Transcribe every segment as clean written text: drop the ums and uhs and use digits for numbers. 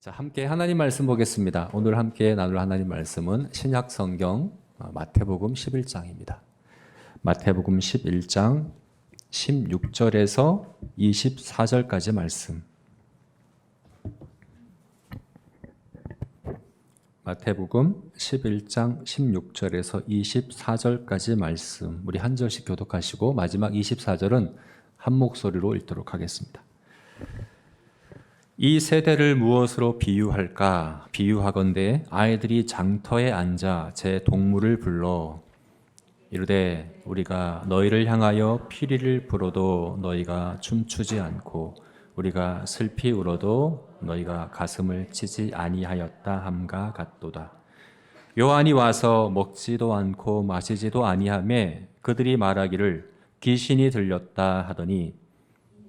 자, 함께 하나님 말씀 보겠습니다. 오늘 함께 나눌 하나님 말씀은 신약 성경 마태복음 11장입니다. 마태복음 11장 16절에서 24절까지 말씀. 마태복음 11장 16절에서 24절까지 말씀. 우리 한 절씩 교독하시고 마지막 24절은 한 목소리로 읽도록 하겠습니다. 이 세대를 무엇으로 비유할까? 비유하건대 아이들이 장터에 앉아 제 동물을 불러 이르되 우리가 너희를 향하여 피리를 불어도 너희가 춤추지 않고 우리가 슬피 울어도 너희가 가슴을 치지 아니하였다 함과 같도다. 요한이 와서 먹지도 않고 마시지도 아니하매 그들이 말하기를 귀신이 들렸다 하더니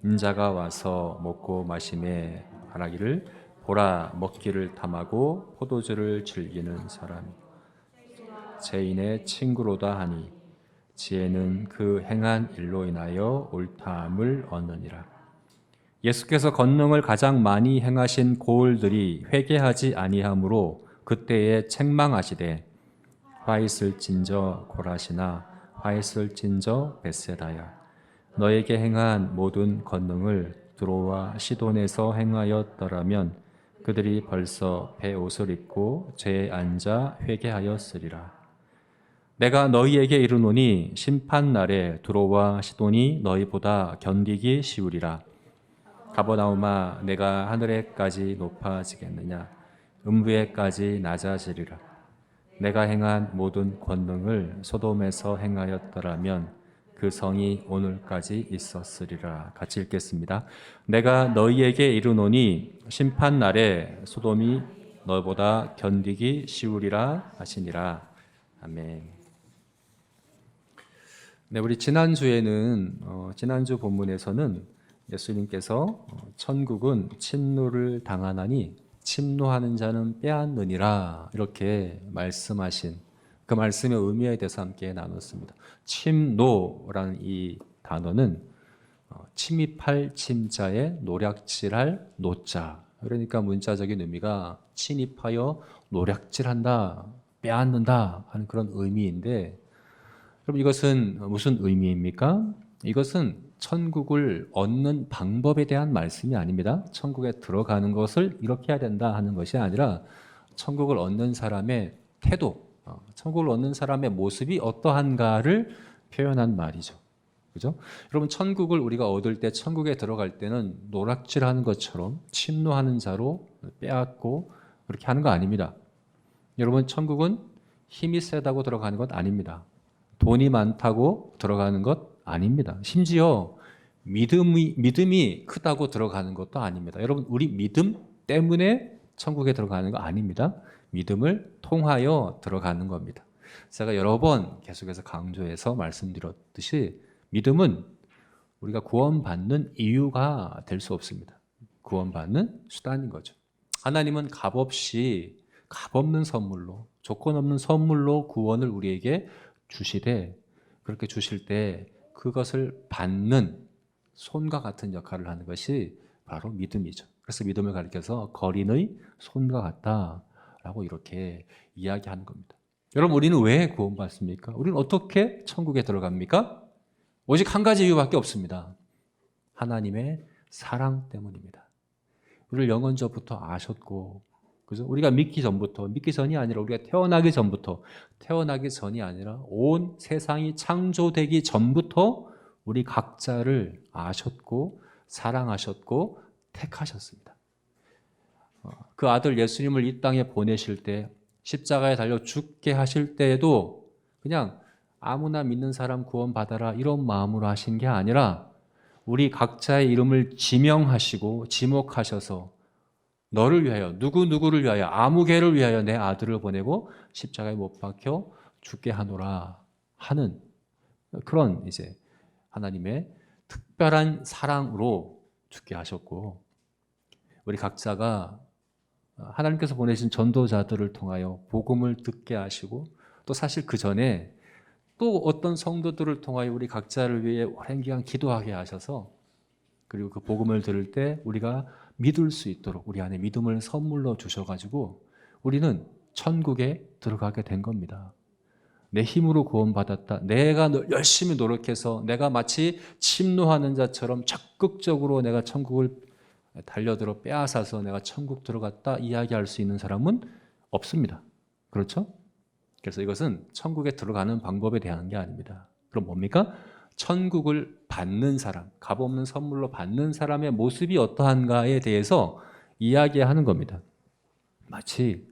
인자가 와서 먹고 마시매 말하기를 보라 먹기를 탐하고 포도주를 즐기는 사람이 죄인의 친구로다 하니 지혜는 그 행한 일로 인하여 옳다함을 얻느니라. 예수께서 권능을 가장 많이 행하신 고을들이 회개하지 아니하므로 그때에 책망하시되 화 있을진저 고라시나 화 있을진저 벳세다야 너에게 행한 모든 권능을 두로와 시돈에서 행하였더라면 그들이 벌써 베옷을 입고 죄에 앉아 회개하였으리라. 내가 너희에게 이르노니 심판날에 두로와 시돈이 너희보다 견디기 쉬우리라. 가버나움아 내가 하늘에까지 높아지겠느냐 음부에까지 낮아지리라. 내가 행한 모든 권능을 소돔에서 행하였더라면 그 성이 오늘까지 있었으리라. 같이 읽겠습니다. 내가 너희에게 이르노니 심판날에 소돔이 너보다 견디기 쉬우리라 하시니라. 아멘. 네, 우리 지난주에는 지난주 본문에서는 예수님께서 천국은 침노를 당하나니 침노하는 자는 빼앗느니라 이렇게 말씀하신 그 말씀의 의미에 대해서 함께 나눴습니다. 침노라는 이 단어는 침입할 침자에 노략질할 노자, 그러니까 문자적인 의미가 침입하여 노략질한다, 빼앗는다 하는 그런 의미인데, 그럼 이것은 무슨 의미입니까? 이것은 천국을 얻는 방법에 대한 말씀이 아닙니다. 천국에 들어가는 것을 이렇게 해야 된다 하는 것이 아니라 천국을 얻는 사람의 태도, 천국을 얻는 사람의 모습이 어떠한가를 표현한 말이죠. 그죠? 여러분, 천국을 우리가 얻을 때, 천국에 들어갈 때는 노략질하는 것처럼 침노하는 자로 빼앗고 그렇게 하는 거 아닙니다. 여러분, 천국은 힘이 세다고 들어가는 것 아닙니다. 돈이 많다고 들어가는 것 아닙니다. 심지어 믿음이 크다고 들어가는 것도 아닙니다. 여러분, 우리 믿음 때문에 천국에 들어가는 거 아닙니다. 믿음을 통하여 들어가는 겁니다. 제가 여러 번 계속해서 강조해서 말씀드렸듯이 믿음은 우리가 구원받는 이유가 될 수 없습니다. 구원받는 수단인 거죠. 하나님은 값없는 선물로, 조건 없는 선물로 구원을 우리에게 주시되, 그렇게 주실 때 그것을 받는 손과 같은 역할을 하는 것이 바로 믿음이죠. 그래서 믿음을 가리켜서 거린의 손과 같다라고 이렇게 이야기하는 겁니다. 여러분, 우리는 왜 구원받습니까? 우리는 어떻게 천국에 들어갑니까? 오직 한 가지 이유밖에 없습니다. 하나님의 사랑 때문입니다. 우리를 영원전부터 아셨고, 그죠? 우리가 믿기 전이 아니라 우리가 태어나기 전이 아니라 온 세상이 창조되기 전부터 우리 각자를 아셨고 사랑하셨고 택하셨습니다. 그 아들 예수님을 이 땅에 보내실 때, 십자가에 달려 죽게 하실 때에도 그냥 아무나 믿는 사람 구원받아라 이런 마음으로 하신 게 아니라 우리 각자의 이름을 지명하시고 지목하셔서 너를 위하여, 누구를 위하여, 아무개를 위하여 내 아들을 보내고 십자가에 못 박혀 죽게 하노라 하는 그런 이제 하나님의 특별한 사랑으로 죽게 하셨고, 우리 각자가 하나님께서 보내신 전도자들을 통하여 복음을 듣게 하시고, 또 사실 그 전에 또 어떤 성도들을 통하여 우리 각자를 위해 오랜 기간 기도하게 하셔서, 그리고 그 복음을 들을 때 우리가 믿을 수 있도록 우리 안에 믿음을 선물로 주셔가지고 우리는 천국에 들어가게 된 겁니다. 내 힘으로 구원받았다. 내가 열심히 노력해서 내가 마치 침노하는 자처럼 적극적으로 내가 천국을 달려들어 빼앗아서 내가 천국 들어갔다 이야기할 수 있는 사람은 없습니다. 그렇죠? 그래서 이것은 천국에 들어가는 방법에 대한 게 아닙니다. 그럼 뭡니까? 천국을 받는 사람, 값없는 선물로 받는 사람의 모습이 어떠한가에 대해서 이야기하는 겁니다. 마치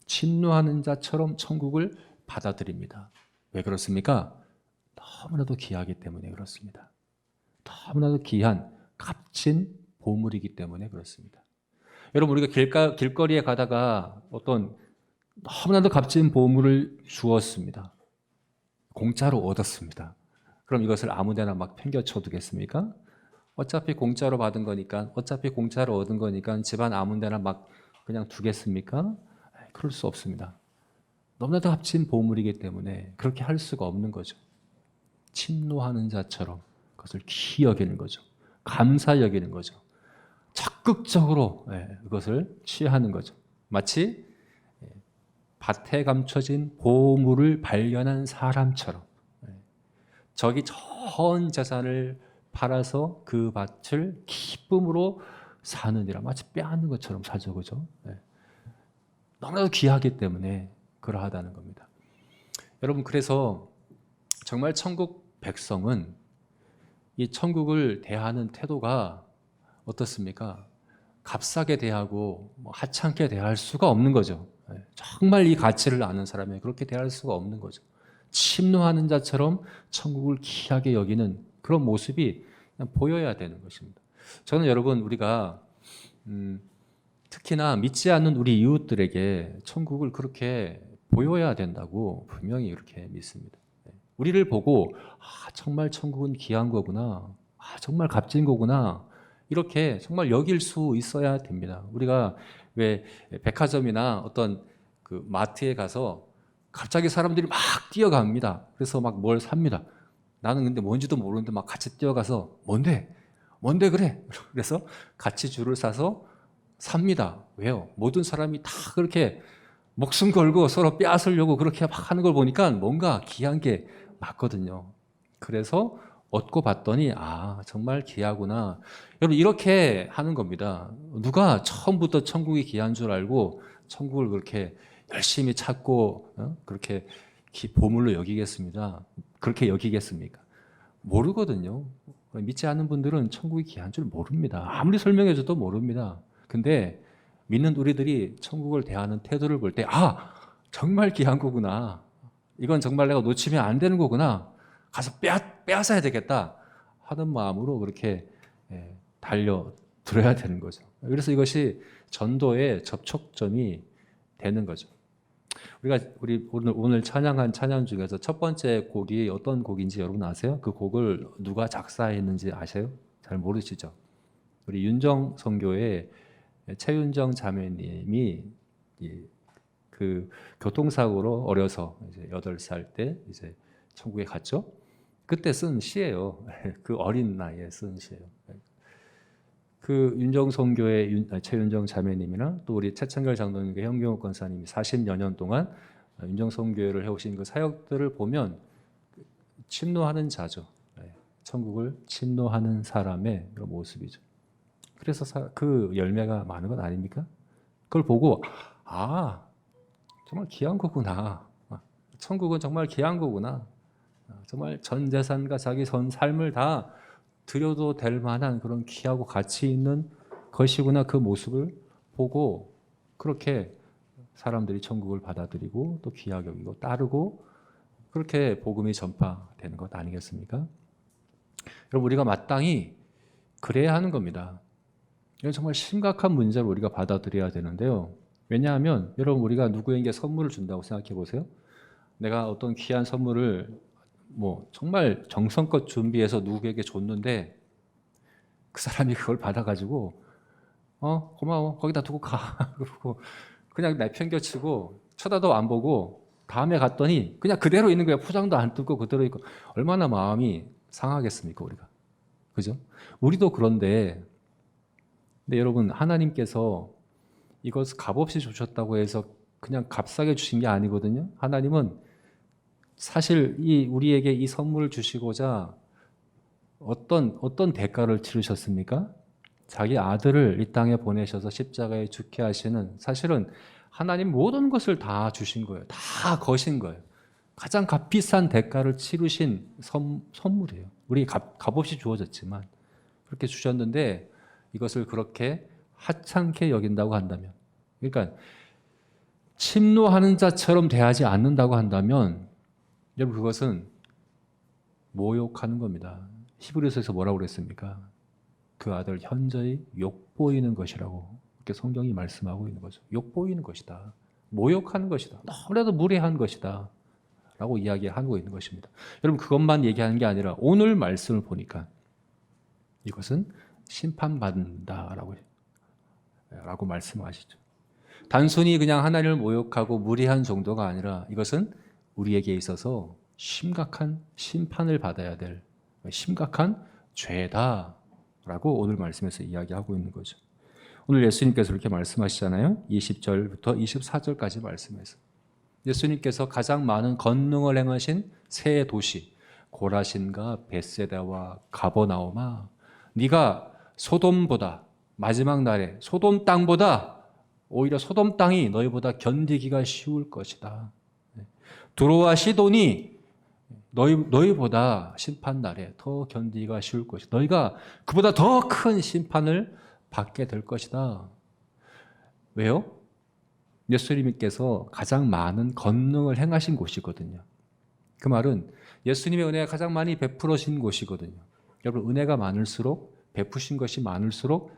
침노하는 자처럼 천국을 받아들입니다. 왜 그렇습니까? 너무나도 귀하기 때문에 그렇습니다. 너무나도 귀한 값진 보물이기 때문에 그렇습니다. 여러분, 우리가 길거리에 가다가 어떤 너무나도 값진 보물을 주었습니다. 공짜로 얻었습니다. 그럼 이것을 아무데나 막 팽겨쳐 두겠습니까? 어차피 공짜로 받은 거니까, 어차피 공짜로 얻은 거니까 집안 아무데나 막 그냥 두겠습니까? 그럴 수 없습니다. 너무나도 값진 보물이기 때문에 그렇게 할 수가 없는 거죠. 침노하는 자처럼 그것을 귀히 여기는 거죠. 감사히 여기는 거죠. 적극적으로 그것을 취하는 거죠. 마치 밭에 감춰진 보물을 발견한 사람처럼 저기 전 재산을 팔아서 그 밭을 기쁨으로 사느니라. 마치 빼앗는 것처럼 사죠. 그죠? 너무나도 귀하기 때문에 그러하다는 겁니다. 여러분, 그래서 정말 천국 백성은 이 천국을 대하는 태도가 어떻습니까? 값싸게 대하고 하찮게 대할 수가 없는 거죠. 정말 이 가치를 아는 사람이 그렇게 대할 수가 없는 거죠. 침노하는 자처럼 천국을 귀하게 여기는 그런 모습이 그냥 보여야 되는 것입니다. 저는 여러분, 우리가 특히나 믿지 않는 우리 이웃들에게 천국을 그렇게 보여야 된다고 분명히 이렇게 믿습니다. 우리를 보고 정말 천국은 귀한 거구나, 정말 값진 거구나, 이렇게 정말 여길 수 있어야 됩니다. 우리가 왜 백화점이나 어떤 그 마트에 가서 갑자기 사람들이 막 뛰어갑니다. 그래서 막 뭘 삽니다. 나는 근데 뭔지도 모르는데 막 같이 뛰어가서 뭔데 그래? 그래서 같이 줄을 서서 삽니다. 왜요? 모든 사람이 다 그렇게 목숨 걸고 서로 빼앗으려고 그렇게 막 하는 걸 보니까 뭔가 귀한 게 맞거든요. 그래서 얻고 봤더니 정말 귀하구나. 여러분, 이렇게 하는 겁니다. 누가 처음부터 천국이 귀한 줄 알고 천국을 그렇게 열심히 찾고 그렇게 보물로 여기겠습니다. 그렇게 여기겠습니까? 모르거든요. 믿지 않는 분들은 천국이 귀한 줄 모릅니다. 아무리 설명해줘도 모릅니다. 근데 믿는 우리들이 천국을 대하는 태도를 볼 때 정말 귀한 거구나. 이건 정말 내가 놓치면 안 되는 거구나. 가서 빼앗아야 되겠다 하는 마음으로 그렇게 달려들어야 되는 거죠. 그래서 이것이 전도의 접촉점이 되는 거죠. 우리 오늘 찬양한 찬양 중에서 첫 번째 곡이 어떤 곡인지 여러분 아세요? 그 곡을 누가 작사했는지 아세요? 잘 모르시죠? 우리 윤정 선교의 최윤정 자매님이 그 교통사고로 어려서 이제 8살 때 이제 천국에 갔죠. 그때 쓴 시예요. 그 어린 나이에 쓴 시예요. 그 윤정선교의 최윤정 자매님이나 또 우리 최창결 장로님과 현경욱 권사님이 40여 년 동안 윤정선교회를 해오신 그 사역들을 보면 침노하는 자죠. 천국을 침노하는 사람의 그런 모습이죠. 그래서 그 열매가 많은 것 아닙니까? 그걸 보고 정말 귀한 거구나. 천국은 정말 귀한 거구나. 정말 전 재산과 자기 전 삶을 다 드려도 될 만한 그런 귀하고 가치 있는 것이구나. 그 모습을 보고 그렇게 사람들이 천국을 받아들이고 또 귀하게 여기고 따르고 그렇게 복음이 전파되는 것 아니겠습니까? 여러분, 우리가 마땅히 그래야 하는 겁니다. 이건 정말 심각한 문제로 우리가 받아들여야 되는데요. 왜냐하면 여러분, 우리가 누구에게 선물을 준다고 생각해 보세요. 내가 어떤 귀한 선물을 정말 정성껏 준비해서 누구에게 줬는데 그 사람이 그걸 받아가지고 고마워, 거기다 두고 가 그러고 그냥 내팽겨치고 쳐다도 안 보고 다음에 갔더니 그냥 그대로 있는 거야. 포장도 안 뜯고 그대로 있고. 얼마나 마음이 상하겠습니까, 우리가? 그죠? 우리도 그런데 근데 여러분, 하나님께서 이것을 값없이 주셨다고 해서 그냥 값싸게 주신 게 아니거든요. 하나님은 사실 우리에게 이 선물을 주시고자 어떤 대가를 치르셨습니까? 자기 아들을 이 땅에 보내셔서 십자가에 죽게 하시는, 사실은 하나님 모든 것을 다 주신 거예요. 다 거신 거예요. 가장 값비싼 대가를 치르신 선물이에요. 우리 값없이 주어졌지만 그렇게 주셨는데, 이것을 그렇게 하찮게 여긴다고 한다면, 그러니까 침노하는 자처럼 대하지 않는다고 한다면, 여러분, 그것은 모욕하는 겁니다. 히브리서에서 뭐라고 그랬습니까? 그 아들 현저히 욕보이는 것이라고 이렇게 성경이 말씀하고 있는 거죠. 욕보이는 것이다. 모욕하는 것이다. 너무나도 무례한 것이다. 라고 이야기하고 있는 것입니다. 여러분, 그것만 얘기하는 게 아니라 오늘 말씀을 보니까 이것은 심판받는다라고 말씀하시죠. 단순히 그냥 하나님을 모욕하고 무례한 정도가 아니라 이것은 우리에게 있어서 심각한 심판을 받아야 될 심각한 죄다라고 오늘 말씀에서 이야기하고 있는 거죠. 오늘 예수님께서 이렇게 말씀하시잖아요. 20절부터 24절까지 말씀해서 예수님께서 가장 많은 권능을 행하신 세 도시 고라신과 벳세다와 가버나움아, 네가 소돔보다, 마지막 날에 소돔 땅보다, 오히려 소돔 땅이 너희보다 견디기가 쉬울 것이다. 두로와 시돈이 너희보다 심판 날에 더 견디기가 쉬울 것이다. 너희가 그보다 더 큰 심판을 받게 될 것이다. 왜요? 예수님께서 가장 많은 권능을 행하신 곳이거든요. 그 말은 예수님의 은혜가 가장 많이 베풀어진 곳이거든요. 여러분, 은혜가 많을수록, 베푸신 것이 많을수록,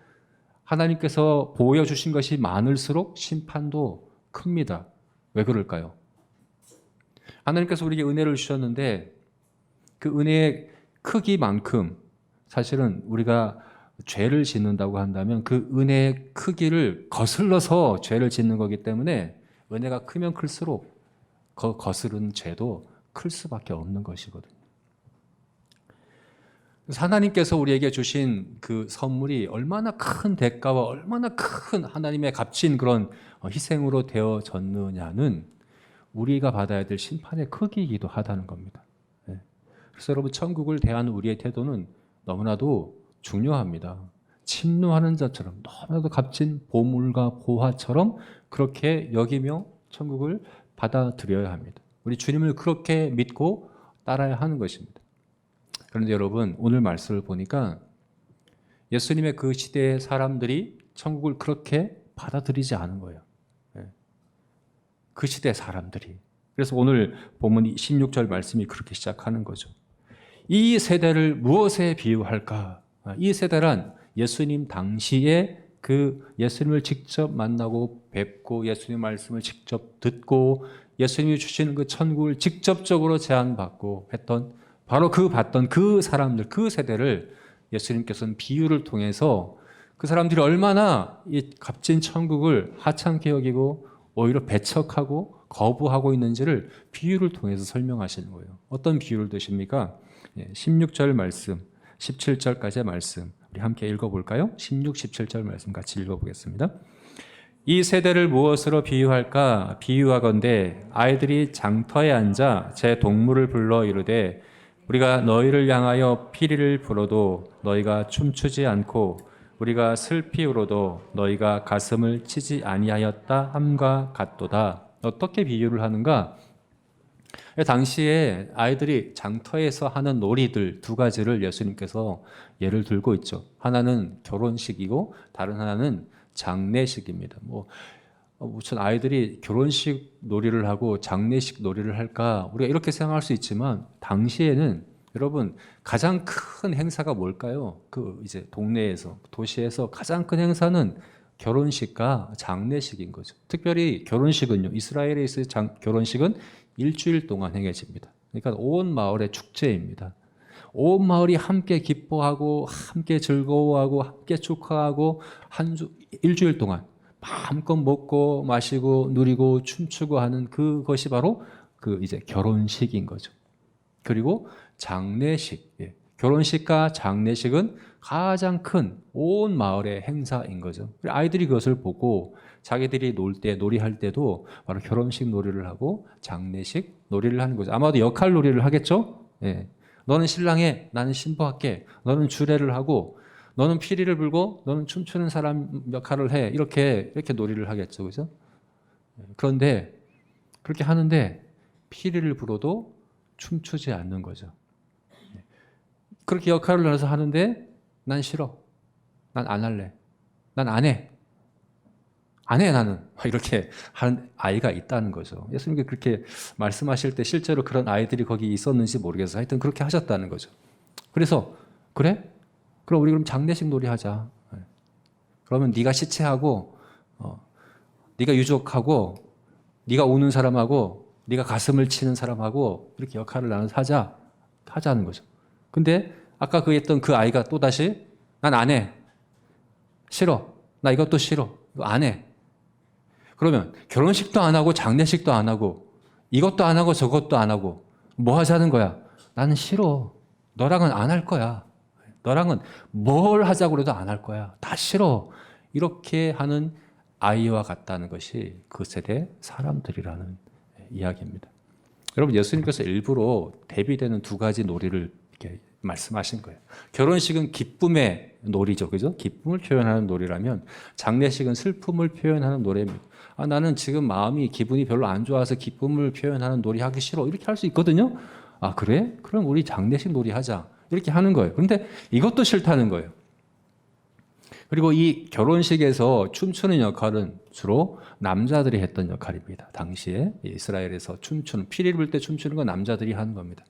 하나님께서 보여주신 것이 많을수록 심판도 큽니다. 왜 그럴까요? 하나님께서 우리에게 은혜를 주셨는데 그 은혜의 크기만큼 사실은 우리가 죄를 짓는다고 한다면 그 은혜의 크기를 거슬러서 죄를 짓는 거기 때문에 은혜가 크면 클수록 그 거스른 죄도 클 수밖에 없는 것이거든요. 그래서 하나님께서 우리에게 주신 그 선물이 얼마나 큰 대가와 얼마나 큰 하나님의 값진 그런 희생으로 되어졌느냐는 우리가 받아야 될 심판의 크기이기도 하다는 겁니다. 그래서 여러분, 천국을 대하는 우리의 태도는 너무나도 중요합니다. 침노하는 자처럼, 너무나도 값진 보물과 보화처럼 그렇게 여기며 천국을 받아들여야 합니다. 우리 주님을 그렇게 믿고 따라야 하는 것입니다. 그런데 여러분, 오늘 말씀을 보니까 예수님의 그 시대의 사람들이 천국을 그렇게 받아들이지 않은 거예요. 그 시대 사람들이. 그래서 오늘 본문 16절 말씀이 그렇게 시작하는 거죠. 이 세대를 무엇에 비유할까? 이 세대란 예수님 당시에 그 예수님을 직접 만나고 뵙고 예수님 말씀을 직접 듣고 예수님이 주시는 그 천국을 직접적으로 제안받고 했던 바로 봤던 그 사람들, 그 세대를 예수님께서는 비유를 통해서 그 사람들이 얼마나 이 값진 천국을 하찮게 여기고 오히려 배척하고 거부하고 있는지를 비유를 통해서 설명하시는 거예요. 어떤 비유를 드십니까? 16절 말씀, 17절까지의 말씀 우리 함께 읽어볼까요? 16, 17절 말씀 같이 읽어보겠습니다. 이 세대를 무엇으로 비유할까? 비유하건대 아이들이 장터에 앉아 제 동물을 불러 이르되 우리가 너희를 향하여 피리를 불어도 너희가 춤추지 않고 우리가 슬피 울어도 너희가 가슴을 치지 아니하였다 함과 같도다. 어떻게 비유를 하는가? 당시에 아이들이 장터에서 하는 놀이들 두 가지를 예수님께서 예를 들고 있죠. 하나는 결혼식이고 다른 하나는 장례식입니다. 무슨 아이들이 결혼식 놀이를 하고 장례식 놀이를 할까? 우리가 이렇게 생각할 수 있지만 당시에는 여러분 가장 큰 행사가 뭘까요? 이제 동네에서 도시에서 가장 큰 행사는 결혼식과 장례식인 거죠. 특별히 결혼식은요. 이스라엘에 있어서 결혼식은 일주일 동안 행해집니다. 그러니까 온 마을의 축제입니다. 온 마을이 함께 기뻐하고 함께 즐거워하고 함께 축하하고 일주일 동안 마음껏 먹고 마시고 누리고 춤추고 하는 그것이 바로 이제 결혼식인 거죠. 그리고 장례식, 결혼식과 장례식은 가장 큰 온 마을의 행사인 거죠. 아이들이 그것을 보고 자기들이 놀 때, 놀이할 때도 바로 결혼식 놀이를 하고 장례식 놀이를 하는 거죠. 아마도 역할 놀이를 하겠죠? 예. 너는 신랑해, 나는 신부할게. 너는 주례를 하고, 너는 피리를 불고, 너는 춤추는 사람 역할을 해. 이렇게 놀이를 하겠죠. 그죠? 그런데, 그렇게 하는데, 피리를 불어도 춤추지 않는 거죠. 그렇게 역할을 나눠서 하는데, 난 싫어. 난 안 할래. 난 안 해. 안 해, 나는. 이렇게 하는 아이가 있다는 거죠. 예수님께 그렇게 말씀하실 때 실제로 그런 아이들이 거기 있었는지 모르겠어요. 하여튼 그렇게 하셨다는 거죠. 그래서, 그래? 그럼 우리 그럼 장례식 놀이 하자. 그러면 네가 시체하고, 네가 유족하고, 네가 우는 사람하고, 네가 가슴을 치는 사람하고 이렇게 역할을 나눠서 하자는 거죠. 근데 아까 그 했던 그 아이가 또다시 난 안 해. 싫어. 나 이것도 싫어. 이거 안 해. 그러면 결혼식도 안 하고 장례식도 안 하고 이것도 안 하고 저것도 안 하고 뭐 하자는 거야? 나는 싫어. 너랑은 안 할 거야. 너랑은 뭘 하자고 그래도 안 할 거야. 다 싫어. 이렇게 하는 아이와 같다는 것이 그 세대 사람들이라는 이야기입니다. 여러분, 예수님께서 일부러 대비되는 두 가지 놀이를 이렇게 말씀하신 거예요. 결혼식은 기쁨의 놀이죠. 그죠? 기쁨을 표현하는 놀이라면 장례식은 슬픔을 표현하는 노래입니다. 나는 지금 마음이 기분이 별로 안 좋아서 기쁨을 표현하는 놀이 하기 싫어. 이렇게 할 수 있거든요. 그래? 그럼 우리 장례식 놀이 하자. 이렇게 하는 거예요. 그런데 이것도 싫다는 거예요. 그리고 이 결혼식에서 춤추는 역할은 주로 남자들이 했던 역할입니다. 당시에 이스라엘에서 춤추는, 피리를 불 때 춤추는 건 남자들이 하는 겁니다.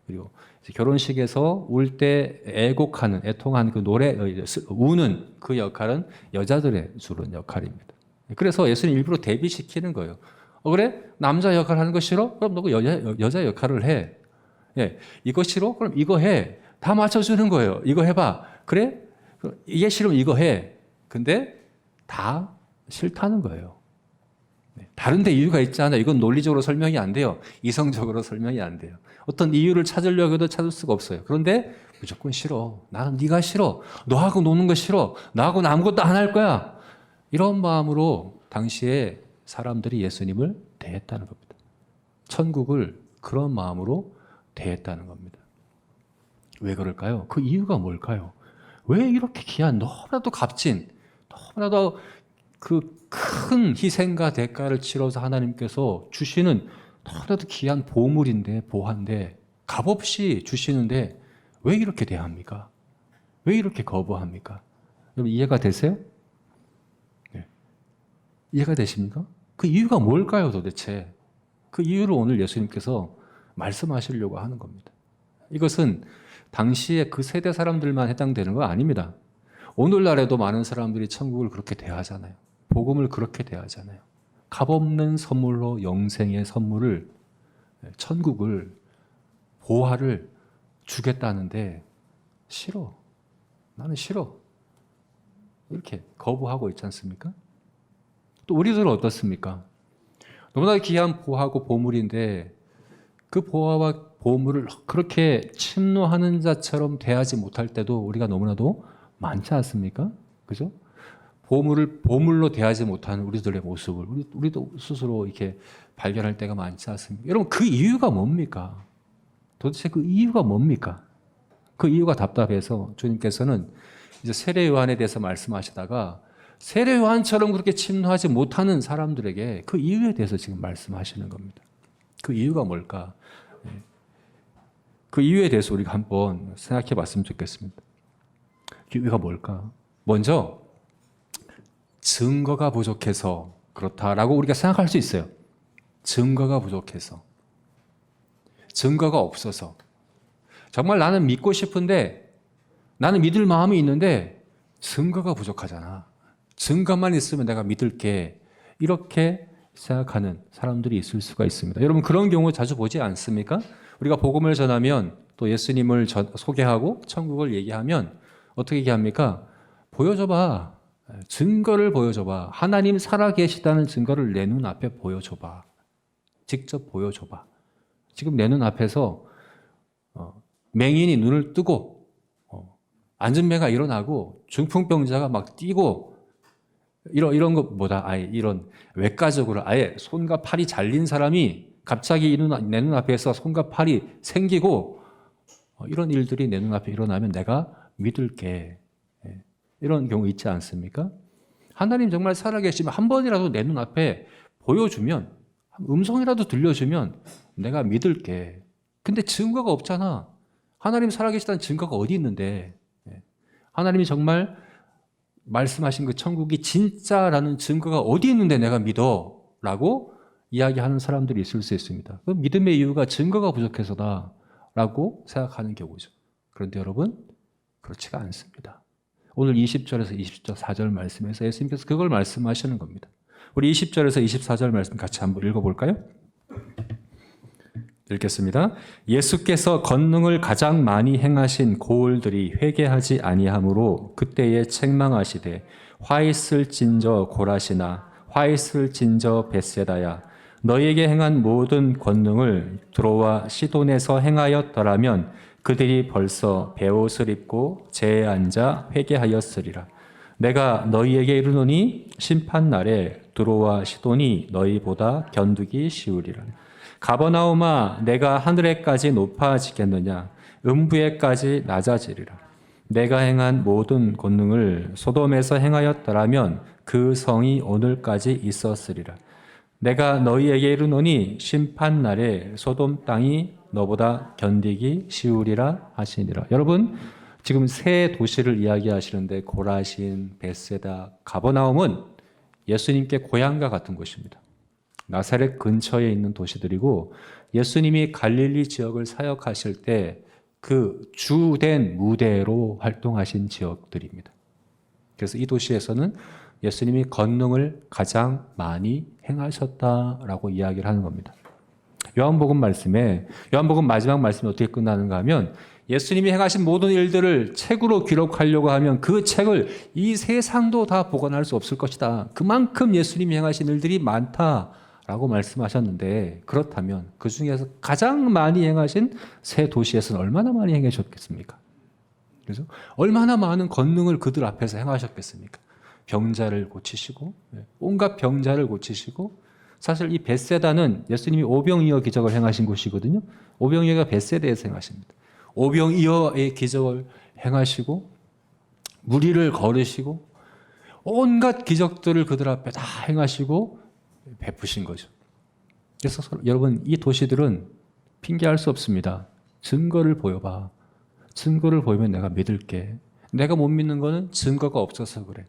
그리고 결혼식에서 울 때 애곡하는, 애통하는 그 노래, 우는 그 역할은 여자들의 주로 역할입니다. 그래서 예수님 일부러 대비시키는 거예요. 그래? 남자 역할 하는 거 싫어? 그럼 너 여자 역할을 해. 예, 이거 싫어? 그럼 이거 해. 다 맞춰주는 거예요. 이거 해봐. 그래? 이게 싫으면 이거 해. 근데 다 싫다는 거예요. 다른데 이유가 있잖아요. 이건 논리적으로 설명이 안 돼요. 이성적으로 설명이 안 돼요. 어떤 이유를 찾으려고 해도 찾을 수가 없어요. 그런데 무조건 싫어. 나는 네가 싫어. 너하고 노는 거 싫어. 나하고는 아무것도 안 할 거야. 이런 마음으로 당시에 사람들이 예수님을 대했다는 겁니다. 천국을 그런 마음으로 대했다는 겁니다. 왜 그럴까요? 그 이유가 뭘까요? 왜 이렇게 귀한, 너무나도 값진, 너무나도 그 큰 희생과 대가를 치러서 하나님께서 주시는 너무나도 귀한 보물인데, 보화인데, 값없이 주시는데 왜 이렇게 대합니까? 왜 이렇게 거부합니까? 여러분, 이해가 되세요? 네. 이해가 되십니까? 그 이유가 뭘까요, 도대체? 그 이유를 오늘 예수님께서 말씀하시려고 하는 겁니다. 이것은 당시에 그 세대 사람들만 해당되는 거 아닙니다. 오늘날에도 많은 사람들이 천국을 그렇게 대하잖아요. 복음을 그렇게 대하잖아요. 값없는 선물로 영생의 선물을, 천국을, 보화를 주겠다는데 싫어. 나는 싫어. 이렇게 거부하고 있지 않습니까? 또 우리들은 어떻습니까? 너무나 귀한 보화고 보물인데 그 보화와 보물을 그렇게 침노하는 자처럼 대하지 못할 때도 우리가 너무나도 많지 않습니까? 그죠? 보물을 보물로 대하지 못하는 우리들의 모습을 우리도 스스로 이렇게 발견할 때가 많지 않습니까? 여러분, 그 이유가 뭡니까? 도대체 그 이유가 뭡니까? 그 이유가 답답해서 주님께서는 이제 세례 요한에 대해서 말씀하시다가 세례 요한처럼 그렇게 침노하지 못하는 사람들에게 그 이유에 대해서 지금 말씀하시는 겁니다. 그 이유가 뭘까? 그 이유에 대해서 우리가 한번 생각해 봤으면 좋겠습니다. 그 이유가 뭘까? 먼저 증거가 부족해서 그렇다라고 우리가 생각할 수 있어요. 증거가 부족해서. 증거가 없어서. 정말 나는 믿고 싶은데 나는 믿을 마음이 있는데 증거가 부족하잖아. 증거만 있으면 내가 믿을게. 이렇게 생각하는 사람들이 있을 수가 있습니다. 여러분, 그런 경우 자주 보지 않습니까? 우리가 복음을 전하면 또 예수님을 소개하고 천국을 얘기하면 어떻게 얘기합니까? 보여줘봐. 증거를 보여줘봐. 하나님 살아계시다는 증거를 내 눈앞에 보여줘봐. 직접 보여줘봐. 지금 내 눈앞에서 맹인이 눈을 뜨고 안전매가 일어나고 중풍병자가 막 뛰고 이런 것보다 아예 이런 외과적으로 아예 손과 팔이 잘린 사람이 갑자기 내 눈앞에서 손과 팔이 생기고 이런 일들이 내 눈앞에 일어나면 내가 믿을게. 이런 경우 있지 않습니까? 하나님 정말 살아계시면 한 번이라도 내 눈앞에 보여주면 음성이라도 들려주면 내가 믿을게. 근데 증거가 없잖아. 하나님 살아계시다는 증거가 어디 있는데 하나님이 정말 말씀하신 그 천국이 진짜라는 증거가 어디 있는데 내가 믿어? 라고 이야기하는 사람들이 있을 수 있습니다. 그 믿음의 이유가 증거가 부족해서다 라고 생각하는 경우죠. 그런데 여러분 그렇지가 않습니다. 오늘 20절에서 24절 말씀에서 예수님께서 그걸 말씀하시는 겁니다. 우리 20절에서 24절 말씀 같이 한번 읽어볼까요? 읽겠습니다. 예수께서 권능을 가장 많이 행하신 고을들이 회개하지 아니하므로 그때에 책망하시되 화 있을진저 고라시나 화 있을진저 벳세다야 너희에게 행한 모든 권능을 두로와 시돈에서 행하였더라면 그들이 벌써 베옷을 입고 재에 앉아 회개하였으리라. 내가 너희에게 이르노니 심판날에 두로와 시돈이 너희보다 견디기 쉬우리라. 가버나움아 내가 하늘에까지 높아지겠느냐 음부에까지 낮아지리라. 내가 행한 모든 권능을 소돔에서 행하였더라면 그 성이 오늘까지 있었으리라. 내가 너희에게 이르노니 심판날에 소돔 땅이 너보다 견디기 쉬우리라 하시니라. 여러분 지금 세 도시를 이야기하시는데 고라신, 벳세다, 가버나움은 예수님께 고향과 같은 곳입니다. 나사렛 근처에 있는 도시들이고 예수님이 갈릴리 지역을 사역하실 때 그 주된 무대로 활동하신 지역들입니다. 그래서 이 도시에서는 예수님이 권능을 가장 많이 행하셨다라고 이야기를 하는 겁니다. 요한복음 마지막 말씀이 어떻게 끝나는가 하면 예수님이 행하신 모든 일들을 책으로 기록하려고 하면 그 책을 이 세상도 다 보관할 수 없을 것이다. 그만큼 예수님이 행하신 일들이 많다라고 말씀하셨는데 그렇다면 그 중에서 가장 많이 행하신 세 도시에서는 얼마나 많이 행하셨겠습니까? 그래서 얼마나 많은 권능을 그들 앞에서 행하셨겠습니까? 병자를 고치시고 온갖 병자를 고치시고 사실 이 벳세다는 예수님이 오병이어 기적을 행하신 곳이거든요. 오병이어가 벳세다에서 행하십니다. 오병이어의 기적을 행하시고 무리를 걸으시고 온갖 기적들을 그들 앞에 다 행하시고 베푸신 거죠. 그래서 여러분 이 도시들은 핑계할 수 없습니다. 증거를 보여봐. 증거를 보이면 내가 믿을게. 내가 못 믿는 거는 증거가 없어서 그래.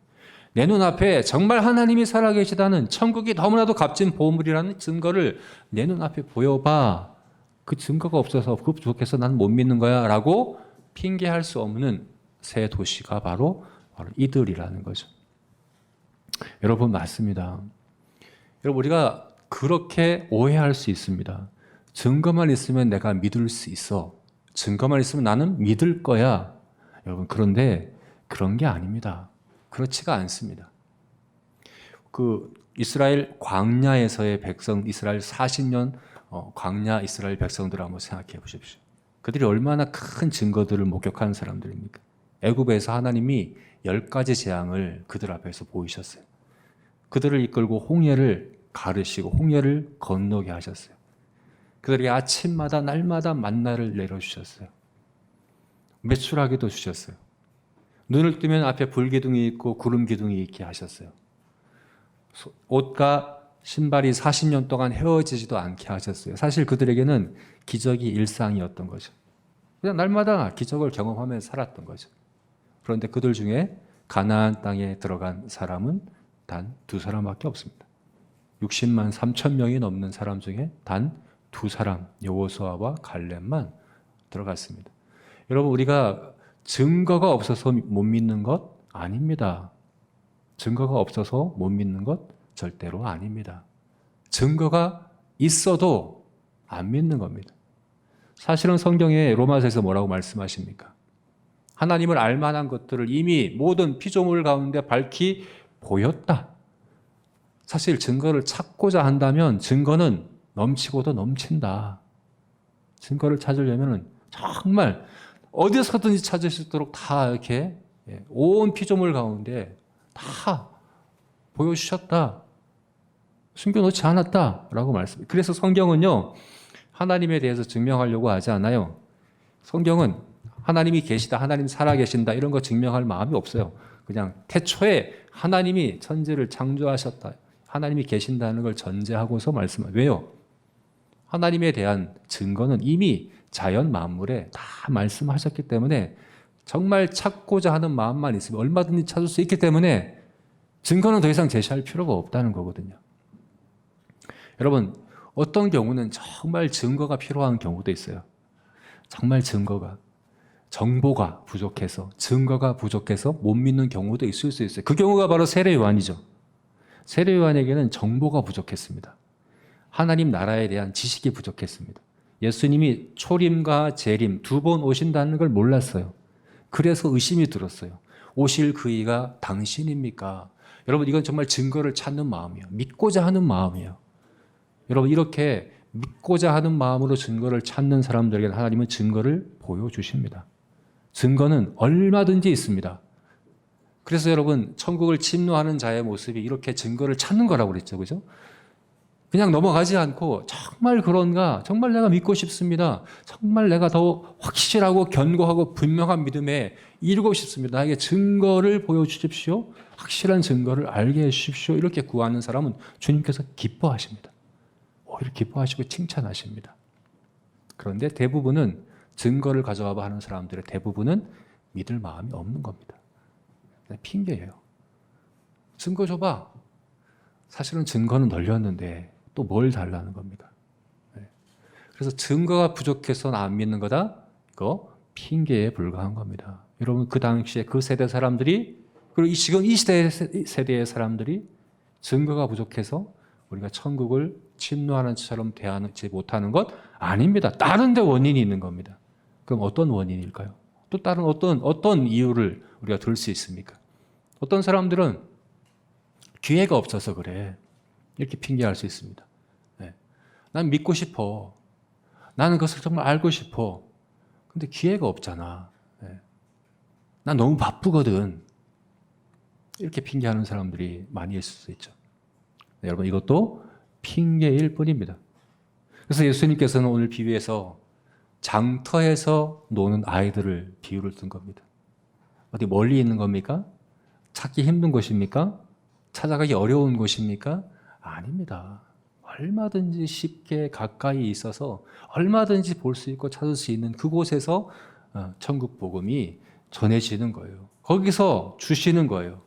내 눈앞에 정말 하나님이 살아계시다는 천국이 너무나도 값진 보물이라는 증거를 내 눈앞에 보여봐. 그 증거가 없어서 그거 부족해서 난 못 믿는 거야 라고 핑계할 수 없는 세 도시가 바로 이들이라는 거죠. 여러분 맞습니다. 여러분 우리가 그렇게 오해할 수 있습니다. 증거만 있으면 내가 믿을 수 있어. 증거만 있으면 나는 믿을 거야. 여러분 그런데 그런 게 아닙니다. 그렇지가 않습니다. 그 이스라엘 광야에서의 백성, 이스라엘 40년 광야 이스라엘 백성들을 한번 생각해 보십시오. 그들이 얼마나 큰 증거들을 목격한 사람들입니까? 애굽에서 하나님이 10가지 재앙을 그들 앞에서 보이셨어요. 그들을 이끌고 홍해를 가르시고 홍해를 건너게 하셨어요. 그들에게 아침마다 날마다 만나를 내려주셨어요. 매출하기도 주셨어요. 눈을 뜨면 앞에 불기둥이 있고 구름 기둥이 있게 하셨어요. 옷과 신발이 40년 동안 헤어지지도 않게 하셨어요. 사실 그들에게는 기적이 일상이었던 거죠. 그냥 날마다 기적을 경험하면서 살았던 거죠. 그런데 그들 중에 가나안 땅에 들어간 사람은 단 2사람밖에 없습니다. 60만 3천 명이 넘는 사람 중에 단 2사람, 여호수아와 갈렙만 들어갔습니다. 여러분 우리가 증거가 없어서 못 믿는 것 아닙니다. 증거가 없어서 못 믿는 것 절대로 아닙니다. 증거가 있어도 안 믿는 겁니다. 사실은 성경에 로마서에서 뭐라고 말씀하십니까? 하나님을 알 만한 것들을 이미 모든 피조물 가운데 밝히 보였다. 사실 증거를 찾고자 한다면 증거는 넘치고도 넘친다. 증거를 찾으려면 정말 어디서든지 찾을 수 있도록 다 이렇게 온 피조물 가운데 다 보여주셨다. 숨겨놓지 않았다라고 말씀해요. 그래서 성경은요, 하나님에 대해서 증명하려고 하지 않아요. 성경은 하나님이 계시다, 하나님 살아계신다 이런 거 증명할 마음이 없어요. 그냥 태초에 하나님이 천지를 창조하셨다, 하나님이 계신다는 걸 전제하고서 말씀해요. 왜요? 하나님에 대한 증거는 이미 자연 만물에 다 말씀하셨기 때문에 정말 찾고자 하는 마음만 있으면 얼마든지 찾을 수 있기 때문에 증거는 더 이상 제시할 필요가 없다는 거거든요. 여러분, 어떤 경우는 정말 증거가 필요한 경우도 있어요. 정말 정보가 부족해서, 증거가 부족해서 못 믿는 경우도 있을 수 있어요. 그 경우가 바로 세례 요한이죠. 세례 요한에게는 정보가 부족했습니다. 하나님 나라에 대한 지식이 부족했습니다. 예수님이 초림과 재림 두 번 오신다는 걸 몰랐어요. 그래서 의심이 들었어요. 오실 그이가 당신입니까? 여러분, 이건 정말 증거를 찾는 마음이에요. 믿고자 하는 마음이에요. 여러분, 이렇게 믿고자 하는 마음으로 증거를 찾는 사람들에게 하나님은 증거를 보여주십니다. 증거는 얼마든지 있습니다. 그래서 여러분, 천국을 침노하는 자의 모습이 이렇게 증거를 찾는 거라고 그랬죠. 그죠? 그냥 넘어가지 않고 정말 그런가? 정말 내가 믿고 싶습니다. 정말 내가 더 확실하고 견고하고 분명한 믿음에 이루고 싶습니다. 나에게 증거를 보여주십시오. 확실한 증거를 알게 해주십시오. 이렇게 구하는 사람은 주님께서 기뻐하십니다. 오히려 기뻐하시고 칭찬하십니다. 그런데 대부분은 증거를 가져와 하는 사람들의 대부분은 믿을 마음이 없는 겁니다. 핑계예요. 증거 줘봐. 사실은 증거는 널렸는데 또 뭘 달라는 겁니까? 그래서 증거가 부족해서 안 믿는 거다? 이거 핑계에 불과한 겁니다. 여러분, 그 당시에 그 세대 사람들이, 그리고 지금 이 세대의 사람들이 증거가 부족해서 우리가 천국을 침노하는 것처럼 대하지 못하는 것 아닙니다. 다른 데 원인이 있는 겁니다. 그럼 어떤 원인일까요? 또 다른 어떤 이유를 우리가 들 수 있습니까? 어떤 사람들은 기회가 없어서 그래. 이렇게 핑계할 수 있습니다. 난 믿고 싶어. 나는 그것을 정말 알고 싶어. 근데 기회가 없잖아. 난 너무 바쁘거든. 이렇게 핑계하는 사람들이 많이 있을 수 있죠. 여러분, 이것도 핑계일 뿐입니다. 그래서 예수님께서는 오늘 비유에서 장터에서 노는 아이들을 비유를 든 겁니다. 어디 멀리 있는 겁니까? 찾기 힘든 곳입니까? 찾아가기 어려운 곳입니까? 아닙니다. 얼마든지 쉽게 가까이 있어서 얼마든지 볼 수 있고 찾을 수 있는 그곳에서 천국 복음이 전해지는 거예요. 거기서 주시는 거예요.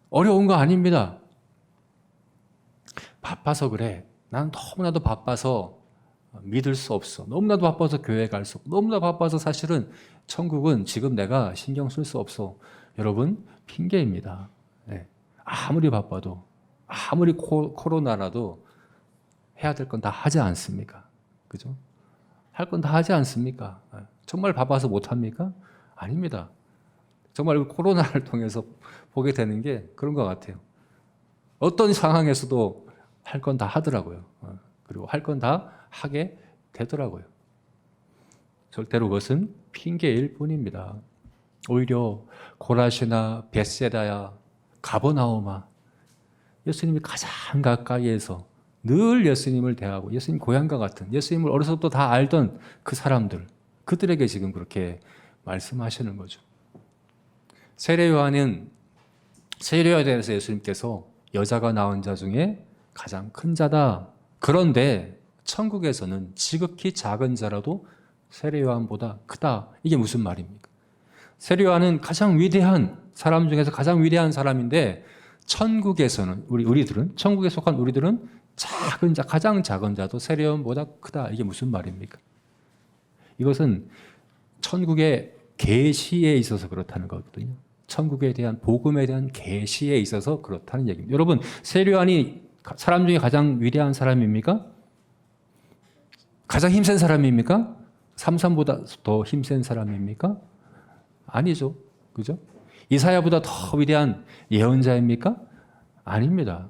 어려운 거 아닙니다. 바빠서 그래. 난 너무나도 바빠서 믿을 수 없어. 너무나도 바빠서 교회 갈 수 없어. 너무나 바빠서 사실은 천국은 지금 내가 신경 쓸 수 없어. 여러분, 핑계입니다. 아무리 바빠도, 아무리 코로나라도 해야 될 건 다 하지 않습니까? 그죠? 할 건 다 하지 않습니까? 정말 바빠서 못 합니까? 아닙니다. 정말 코로나를 통해서 보게 되는 게 그런 것 같아요. 어떤 상황에서도 할 건 다 하더라고요. 그리고 할 건 다 하게 되더라고요. 절대로 그것은 핑계일 뿐입니다. 오히려 고라시나 벳세다야, 가버나움아, 예수님이 가장 가까이에서 늘 예수님을 대하고 예수님 고향과 같은, 예수님을 어려서부터 다 알던 그 사람들, 그들에게 지금 그렇게 말씀하시는 거죠. 세례 요한에 대해서 예수님께서 여자가 낳은 자 중에 가장 큰 자다. 그런데 천국에서는 지극히 작은 자라도 세례 요한보다 크다. 이게 무슨 말입니까? 세례 요한은 가장 위대한 사람 중에서 가장 위대한 사람인데 천국에서는 우리들은, 천국에 속한 우리들은 작은 자, 가장 작은 자도 세례 요한보다 크다. 이게 무슨 말입니까? 이것은 천국의 계시에 있어서 그렇다는 거거든요. 천국에 대한 복음에 대한 계시에 있어서 그렇다는 얘기입니다. 여러분, 세례 요한이 사람 중에 가장 위대한 사람입니까? 가장 힘센 사람입니까? 삼삼보다 더 힘센 사람입니까? 아니죠. 그죠? 이사야보다 더 위대한 예언자입니까? 아닙니다.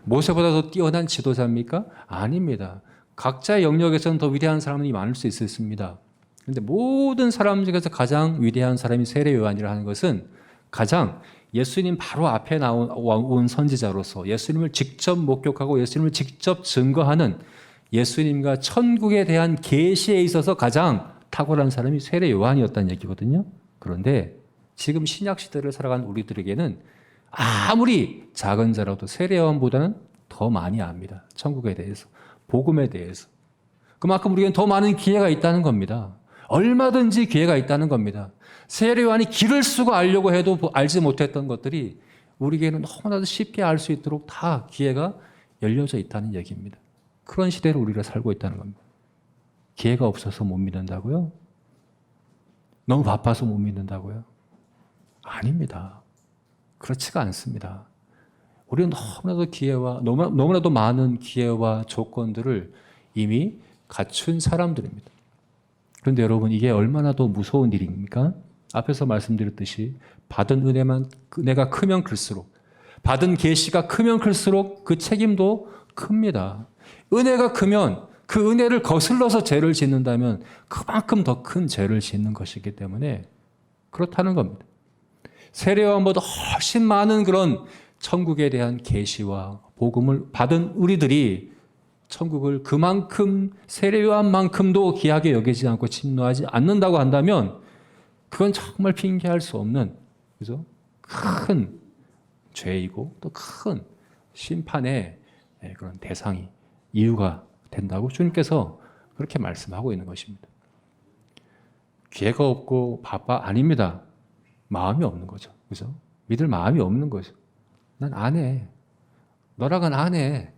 모세보다 더 뛰어난 지도자입니까? 아닙니다. 각자의 영역에서는 더 위대한 사람이 많을 수 있습니다. 그런데 모든 사람 중에서 가장 위대한 사람이 세례 요한이라 하는 것은 가장 예수님 바로 앞에 나온 선지자로서 예수님을 직접 목격하고 예수님을 직접 증거하는 예수님과 천국에 대한 계시에 있어서 가장 탁월한 사람이 세례 요한이었다는 얘기거든요. 그런데 지금 신약 시대를 살아간 우리들에게는 아무리 작은 자라도 세례 요한보다는 더 많이 압니다. 천국에 대해서, 복음에 대해서. 그만큼 우리에게는 더 많은 기회가 있다는 겁니다. 얼마든지 기회가 있다는 겁니다. 세례 요한이 길을 쓰고 알려고 해도 알지 못했던 것들이 우리에게는 너무나도 쉽게 알 수 있도록 다 기회가 열려져 있다는 얘기입니다. 그런 시대를 우리가 살고 있다는 겁니다. 기회가 없어서 못 믿는다고요? 너무 바빠서 못 믿는다고요? 아닙니다. 그렇지가 않습니다. 우리는 너무나도 너무나도 많은 기회와 조건들을 이미 갖춘 사람들입니다. 그런데 여러분, 이게 얼마나 더 무서운 일입니까? 앞에서 말씀드렸듯이 받은 은혜가 크면 클수록, 받은 계시가 크면 클수록 그 책임도 큽니다. 은혜가 크면 그 은혜를 거슬러서 죄를 짓는다면 그만큼 더 큰 죄를 짓는 것이기 때문에 그렇다는 겁니다. 세례 요한보다 훨씬 많은 그런 천국에 대한 계시와 복음을 받은 우리들이 천국을 그만큼 세례 요한만큼도 귀하게 여기지 않고 침노하지 않는다고 한다면 그건 정말 핑계할 수 없는, 그죠? 큰 죄이고 또 큰 심판의 그런 대상이, 이유가 된다고 주님께서 그렇게 말씀하고 있는 것입니다. 기회가 없고 바빠? 아닙니다. 마음이 없는 거죠. 그죠? 믿을 마음이 없는 거죠. 난 안 해. 너랑은 안 해.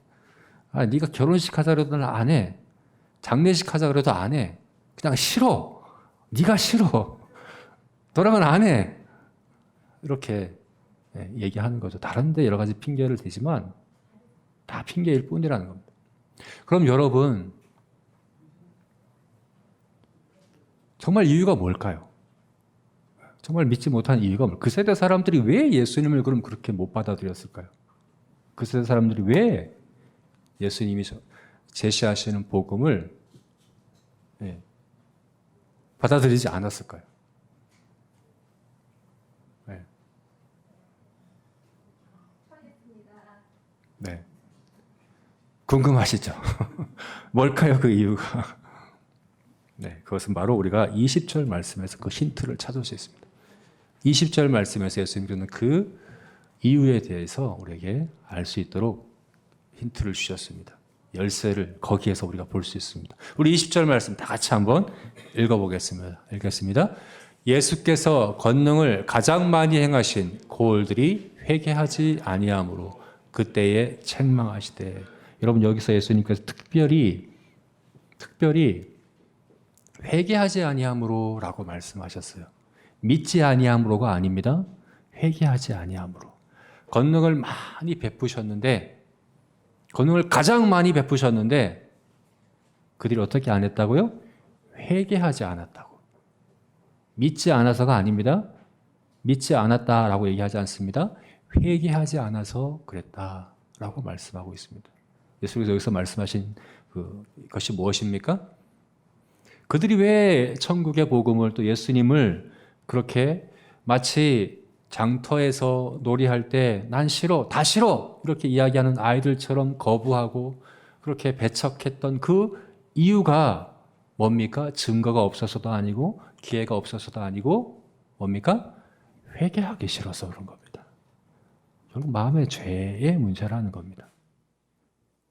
네가 결혼식 하자 그래도 난 안 해. 장례식 하자 그래도 안 해. 그냥 싫어. 네가 싫어. 너랑은 안 해. 이렇게 얘기하는 거죠. 다른 데 여러 가지 핑계를 대지만 다 핑계일 뿐이라는 겁니다. 그럼 여러분, 정말 이유가 뭘까요? 정말 믿지 못한 이유가 뭘까요? 그 세대 사람들이 왜 예수님을 그럼 그렇게 못 받아들였을까요? 그 세대 사람들이 왜 예수님이 제시하시는 복음을 받아들이지 않았을까요? 네. 궁금하시죠? 뭘까요, 그 이유가? 네, 그것은 바로 우리가 20절 말씀에서 그 힌트를 찾을 수 있습니다. 20절 말씀에서 예수님께서는 그 이유에 대해서 우리에게 알 수 있도록 힌트를 주셨습니다. 열쇠를 거기에서 우리가 볼 수 있습니다. 우리 20절 말씀 다 같이 한번 읽어보겠습니다. 읽겠습니다. 예수께서 권능을 가장 많이 행하신 고을들이 회개하지 아니하므로 그때에 책망하시되. 여러분, 여기서 예수님께서 특별히 회개하지 아니하므로 라고 말씀하셨어요. 믿지 아니하므로가 아닙니다. 회개하지 아니하므로. 권능을 많이 베푸셨는데, 권능을 가장 많이 베푸셨는데 그들이 어떻게 안 했다고요? 회개하지 않았다고. 믿지 않아서가 아닙니다. 믿지 않았다라고 얘기하지 않습니다. 회개하지 않아서 그랬다라고 말씀하고 있습니다. 예수께서 여기서 말씀하신 그것이 무엇입니까? 그들이 왜 천국의 복음을, 또 예수님을 그렇게 마치 장터에서 놀이할 때 난 싫어, 다 싫어 이렇게 이야기하는 아이들처럼 거부하고 그렇게 배척했던 그 이유가 뭡니까? 증거가 없어서도 아니고 기회가 없어서도 아니고 뭡니까? 회개하기 싫어서 그런 겁니다. 결국 마음의 죄의 문제라는 겁니다.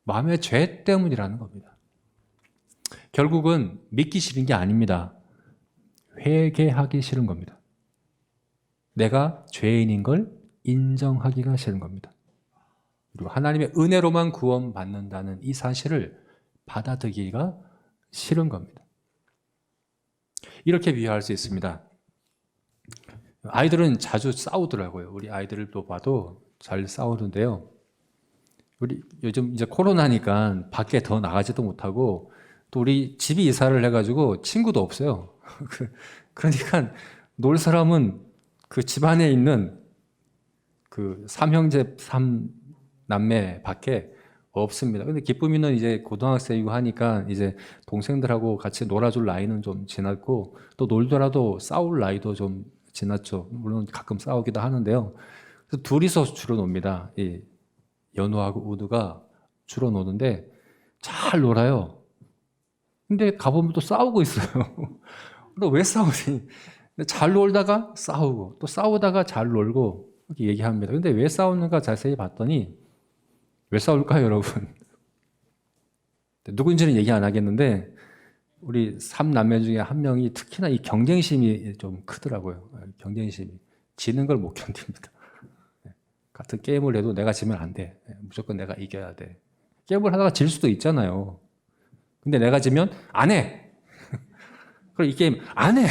마음의 죄 때문이라는 겁니다. 결국은 믿기 싫은 게 아닙니다. 회개하기 싫은 겁니다. 내가 죄인인 걸 인정하기가 싫은 겁니다. 그리고 하나님의 은혜로만 구원받는다는 이 사실을 받아들이기가 싫은 겁니다. 이렇게 비유할 수 있습니다. 아이들은 자주 싸우더라고요. 우리 아이들도 봐도 잘 싸우는데요. 우리 요즘 이제 코로나니까 밖에 더 나가지도 못하고 또 우리 집이 이사를 해가지고 친구도 없어요. 그러니까 놀 사람은 그 집안에 있는 그 삼형제 삼남매 밖에 없습니다. 근데 기쁨이는 이제 고등학생이고 하니까 이제 동생들하고 같이 놀아줄 나이는 좀 지났고 또 놀더라도 싸울 나이도 좀 지났죠. 물론 가끔 싸우기도 하는데요. 그래서 둘이서 주로 놉니다. 이 연우하고 우두가 주로 노는데 잘 놀아요. 근데 가보면 또 싸우고 있어요. 너 왜 싸우니? 근데 잘 놀다가 싸우고 또 싸우다가 잘 놀고 이렇게 얘기합니다. 근데 왜 싸우는가 자세히 봤더니 왜 싸울까요, 여러분? 누군지는 얘기 안 하겠는데 우리 3남매 중에 한 명이 특히나 이 경쟁심이 좀 크더라고요. 경쟁심이. 지는 걸 못 견딥니다. 같은 게임을 해도 내가 지면 안 돼. 무조건 내가 이겨야 돼. 게임을 하다가 질 수도 있잖아요. 근데 내가 지면 안 해. 그럼 이 게임 안 해.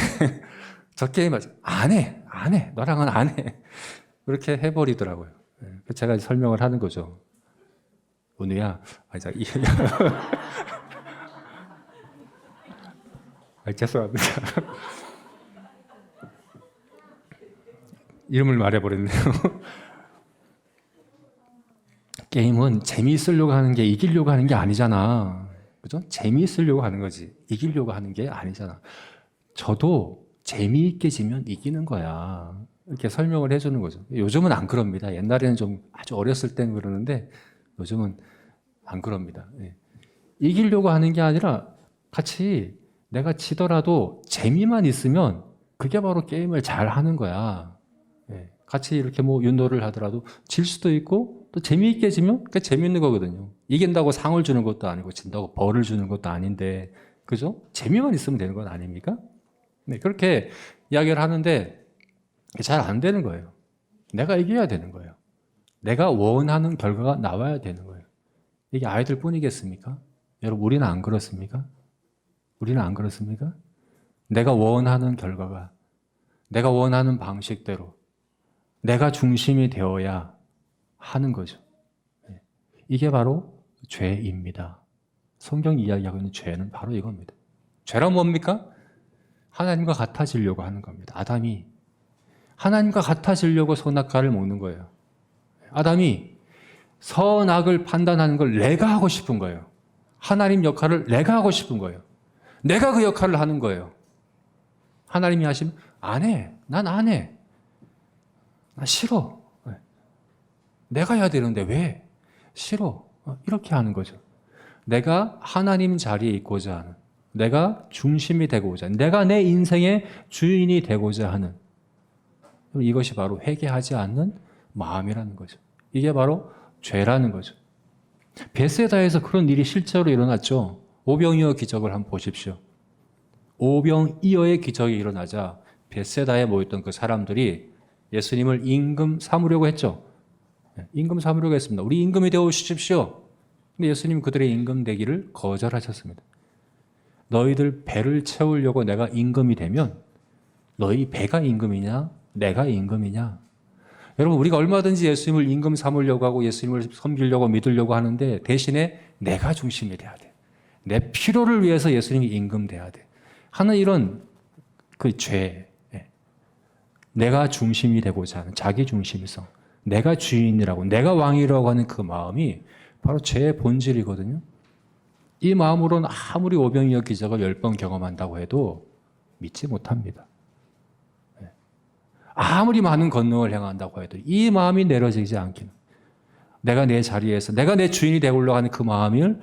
저 게임 안 해. 안 해. 너랑은 안 해. 그렇게 해버리더라고요. 제가 설명을 하는 거죠. 은우야, 죄송합니다. 이름을 말해버렸네요. 게임은 재미있으려고 하는 게 이기려고 하는 게 아니잖아. 그죠? 재미있으려고 하는 거지. 이기려고 하는 게 아니잖아. 저도 재미있게 지면 이기는 거야. 이렇게 설명을 해주는 거죠. 요즘은 안 그럽니다. 옛날에는 좀 아주 어렸을 땐 그러는데 요즘은 안 그럽니다. 예. 이기려고 하는 게 아니라 같이 내가 지더라도 재미만 있으면 그게 바로 게임을 잘 하는 거야. 예. 같이 이렇게 뭐 윤도를 하더라도 질 수도 있고 또 재미있게 지면 그게 재미있는 거거든요. 이긴다고 상을 주는 것도 아니고 진다고 벌을 주는 것도 아닌데 그죠? 재미만 있으면 되는 건 아닙니까? 네, 그렇게 이야기를 하는데 잘 안 되는 거예요. 내가 이겨야 되는 거예요. 내가 원하는 결과가 나와야 되는 거예요. 이게 아이들 뿐이겠습니까? 여러분, 우리는 안 그렇습니까? 우리는 안 그렇습니까? 내가 원하는 결과가, 내가 원하는 방식대로, 내가 중심이 되어야 하는 거죠. 이게 바로 죄입니다. 성경이 이야기하고 있는 죄는 바로 이겁니다. 죄란 뭡니까? 하나님과 같아지려고 하는 겁니다. 아담이 하나님과 같아지려고 선악과를 먹는 거예요. 아담이 선악을 판단하는 걸 내가 하고 싶은 거예요. 하나님 역할을 내가 하고 싶은 거예요. 내가 그 역할을 하는 거예요. 하나님이 하시면 안 해. 난 안 해. 나 싫어. 내가 해야 되는데 왜? 싫어. 이렇게 하는 거죠. 내가 하나님 자리에 있고자 하는, 내가 중심이 되고자 하는, 내가 내 인생의 주인이 되고자 하는, 이것이 바로 회개하지 않는 마음이라는 거죠. 이게 바로 죄라는 거죠. 베세다에서 그런 일이 실제로 일어났죠. 오병이어 기적을 한번 보십시오. 오병이어의 기적이 일어나자 베세다에 모였던 그 사람들이 예수님을 임금 삼으려고 했죠. 임금 삼으려고 했습니다. 우리 임금이 되어 주십시오. 근데 예수님 그들의 임금 되기를 거절하셨습니다. 너희들 배를 채우려고 내가 임금이 되면 너희 배가 임금이냐? 내가 임금이냐? 여러분, 우리가 얼마든지 예수님을 임금 삼으려고 하고 예수님을 섬기려고 믿으려고 하는데 대신에 내가 중심이 돼야 돼. 내 필요를 위해서 예수님이 임금 돼야 돼. 하는 이런 그 죄. 내가 중심이 되고자 하는 자기 중심성. 내가 주인이라고, 내가 왕이라고 하는 그 마음이 바로 죄의 본질이거든요. 이 마음으로는 아무리 오병이어 기적을 10번 경험한다고 해도 믿지 못합니다. 아무리 많은 권능을 행한다고 해도 이 마음이 내려지지 않기는, 내가 내 자리에서 내가 내 주인이 되려고 하는 그 마음을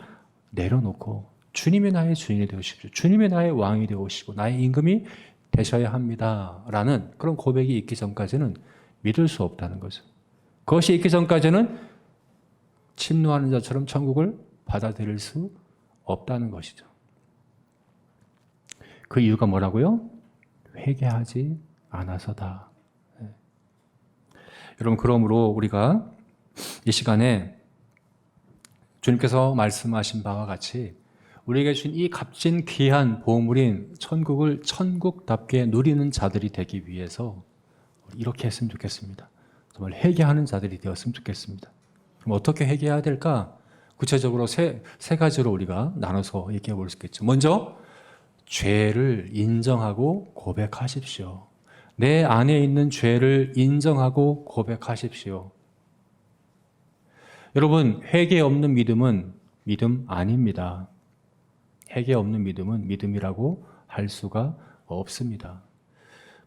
내려놓고 주님이 나의 주인이 되시고 주님이 나의 왕이 되시고 나의 임금이 되셔야 합니다라는 그런 고백이 있기 전까지는 믿을 수 없다는 거죠. 그것이 있기 전까지는 침노하는 자처럼 천국을 받아들일 수 없다는 것이죠. 그 이유가 뭐라고요? 회개하지 않아서다. 여러분, 그러므로 우리가 이 시간에 주님께서 말씀하신 바와 같이 우리에게 주신 이 값진 귀한 보물인 천국을 천국답게 누리는 자들이 되기 위해서 이렇게 했으면 좋겠습니다. 정말 회개하는 자들이 되었으면 좋겠습니다. 그럼 어떻게 회개해야 될까? 구체적으로 세 가지로 우리가 나눠서 얘기해 볼 수 있겠죠. 먼저 죄를 인정하고 고백하십시오. 내 안에 있는 죄를 인정하고 고백하십시오. 여러분, 회개 없는 믿음은 믿음 아닙니다. 회개 없는 믿음은 믿음이라고 할 수가 없습니다.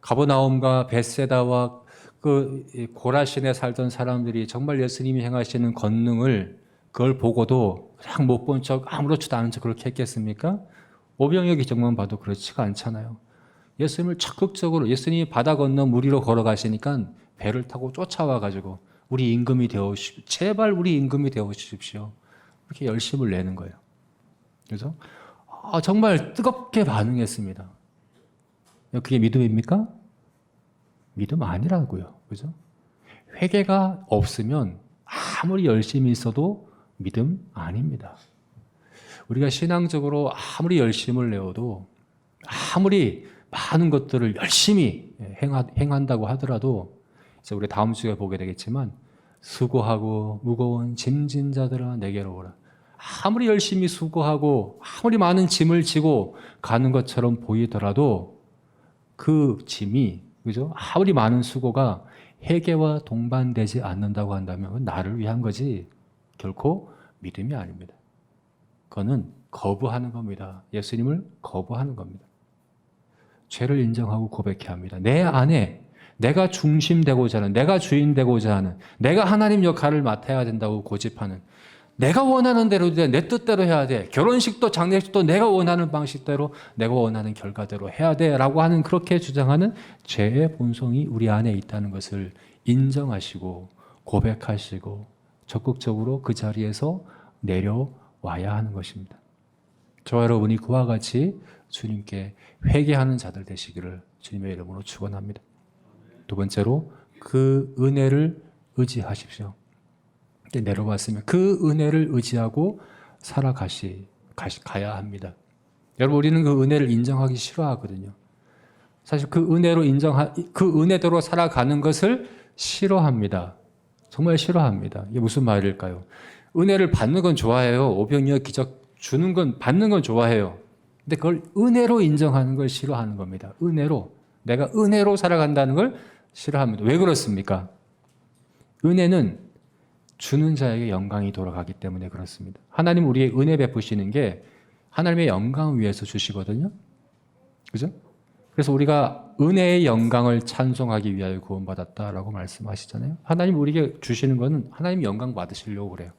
가버나움과 벳세다와 그 고라신에 살던 사람들이 정말 예수님이 행하시는 권능을 그걸 보고도 그냥 못 본 척 아무렇지도 않은 척 그렇게 했겠습니까? 오병이어 기적만 봐도 그렇지가 않잖아요. 예수님을 적극적으로 예수님이 바다 건너 물 위로 걸어가시니까 배를 타고 쫓아와 가지고 우리 임금이 되어 주십시오. 제발 우리 임금이 되어 주십시오. 이렇게 열심을 내는 거예요. 그래서 정말 뜨겁게 반응했습니다. 그게 믿음입니까? 믿음 아니라고요. 그죠? 회개가 없으면 아무리 열심히 있어도 믿음 아닙니다. 우리가 신앙적으로 아무리 열심을 내어도 아무리 많은 것들을 열심히 행한다고 하더라도 이제 우리 다음 주에 보게 되겠지만 수고하고 무거운 짐진 자들아 내게로 오라. 아무리 열심히 수고하고 아무리 많은 짐을 지고 가는 것처럼 보이더라도 그 짐이 그죠? 아무리 많은 수고가 회개와 동반되지 않는다고 한다면 그건 나를 위한 거지 결코 믿음이 아닙니다. 그거는 거부하는 겁니다. 예수님을 거부하는 겁니다. 죄를 인정하고 고백해야 합니다. 내 안에 내가 중심되고자 하는, 내가 주인 되고자 하는, 내가 하나님 역할을 맡아야 된다고 고집하는, 내가 원하는 대로 돼, 내 뜻대로 해야 돼. 결혼식도 장례식도 내가 원하는 방식대로, 내가 원하는 결과대로 해야 돼 라고 하는 그렇게 주장하는 죄의 본성이 우리 안에 있다는 것을 인정하시고 고백하시고 적극적으로 그 자리에서 내려와야 하는 것입니다. 저와 여러분이 그와 같이 주님께 회개하는 자들 되시기를 주님의 이름으로 축원합니다. 두 번째로 그 은혜를 의지하십시오. 내려왔으면 그 은혜를 의지하고 가야 합니다. 여러분, 우리는 그 은혜를 인정하기 싫어하거든요. 사실 그 은혜대로 살아가는 것을 싫어합니다. 정말 싫어합니다. 이게 무슨 말일까요? 은혜를 받는 건 좋아해요. 오병이어 기적 주는 건 받는 건 좋아해요. 근데 그걸 은혜로 인정하는 걸 싫어하는 겁니다. 내가 은혜로 살아간다는 걸 싫어합니다. 왜 그렇습니까? 은혜는 주는 자에게 영광이 돌아가기 때문에 그렇습니다. 하나님 우리의 은혜 베푸시는 게 하나님의 영광을 위해서 주시거든요. 그죠? 그래서 우리가 은혜의 영광을 찬송하기 위하여 구원받았다라고 말씀하시잖아요. 하나님 우리에게 주시는 거는 하나님 영광 받으시려고 그래요.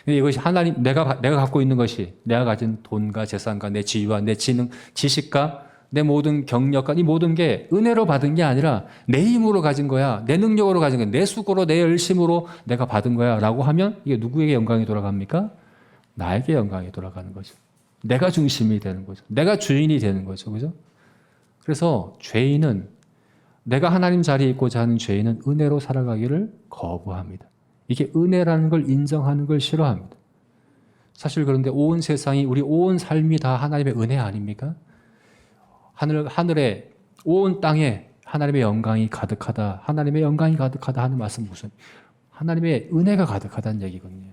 근데 이것이 내가 갖고 있는 것이 내가 가진 돈과 재산과 내 지위와 내 지능, 지식과 내 모든 경력과 이 모든 게 은혜로 받은 게 아니라 내 힘으로 가진 거야. 내 능력으로 가진 거야. 내 수고로 내 열심으로 내가 받은 거야 라고 하면 이게 누구에게 영광이 돌아갑니까? 나에게 영광이 돌아가는 거죠. 내가 중심이 되는 거죠. 내가 주인이 되는 거죠. 그죠? 그래서 내가 하나님 자리에 있고자 하는 죄인은 은혜로 살아가기를 거부합니다. 이게 은혜라는 걸 인정하는 걸 싫어합니다. 사실 그런데 온 세상이 우리 온 삶이 다 하나님의 은혜 아닙니까? 하늘에 온 땅에 하나님의 영광이 가득하다. 하나님의 영광이 가득하다 하는 말씀 무슨? 하나님의 은혜가 가득하다는 얘기거든요.